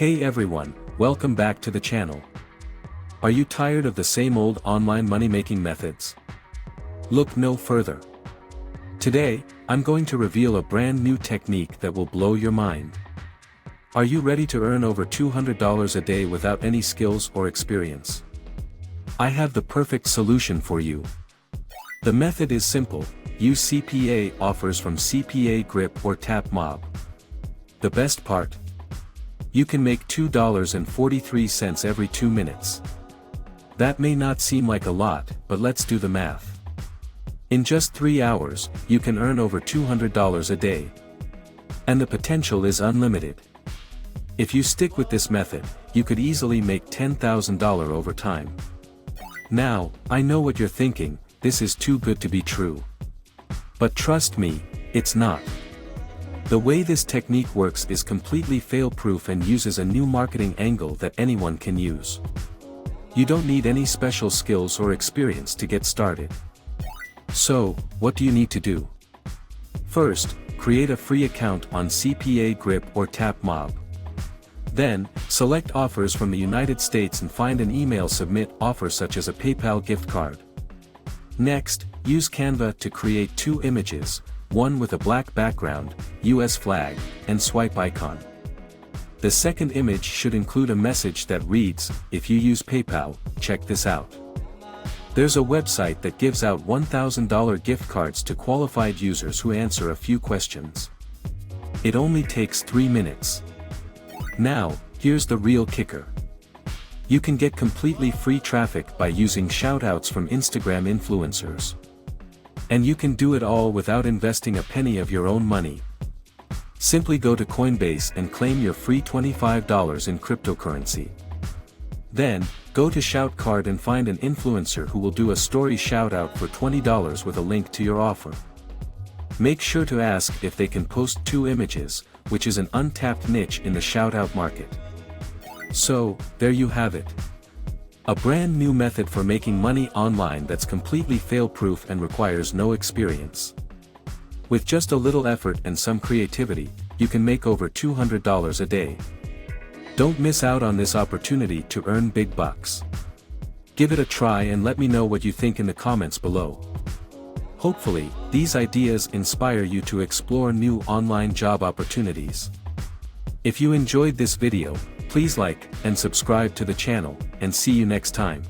Hey everyone, welcome back to the channel. Are you tired of the same old online money-making methods? Look no further. Today, I'm going to reveal a brand new technique that will blow your mind. Are you ready to earn over $200 a day without any skills or experience? I have the perfect solution for you. The method is simple: use CPA offers from CPA Grip or TapMob. The best part? You can make $2.43 every 2 minutes. That may not seem like a lot, but let's do the math. In just 3 hours, you can earn over $200 a day. And the potential is unlimited. If you stick with this method, you could easily make $10,000 over time. Now, I know what you're thinking: this is too good to be true. But trust me, it's not. The way this technique works is completely fail-proof and uses a new marketing angle that anyone can use. You don't need any special skills or experience to get started. So, what do you need to do? First, create a free account on CPA Grip or TapMob. Then, select offers from the United States and find an email submit offer such as a PayPal gift card. Next, use Canva to create 2 images, one with a black background, US flag, and swipe icon. The second image should include a message that reads, "If you use PayPal, check this out." There's a website that gives out $1,000 gift cards to qualified users who answer a few questions. It only takes 3 minutes. Now, here's the real kicker. You can get completely free traffic by using shoutouts from Instagram influencers. And you can do it all without investing a penny of your own money. Simply go to Coinbase and claim your free $25 in cryptocurrency. Then, go to Shoutcard and find an influencer who will do a story shoutout for $20 with a link to your offer. Make sure to ask if they can post 2 images, which is an untapped niche in the shoutout market. So, there you have it. A brand new method for making money online that's completely fail-proof and requires no experience. With just a little effort and some creativity, you can make over $200 a day. Don't miss out on this opportunity to earn big bucks. Give it a try and let me know what you think in the comments below. Hopefully, these ideas inspire you to explore new online job opportunities. If you enjoyed this video, please like and subscribe to the channel, and see you next time.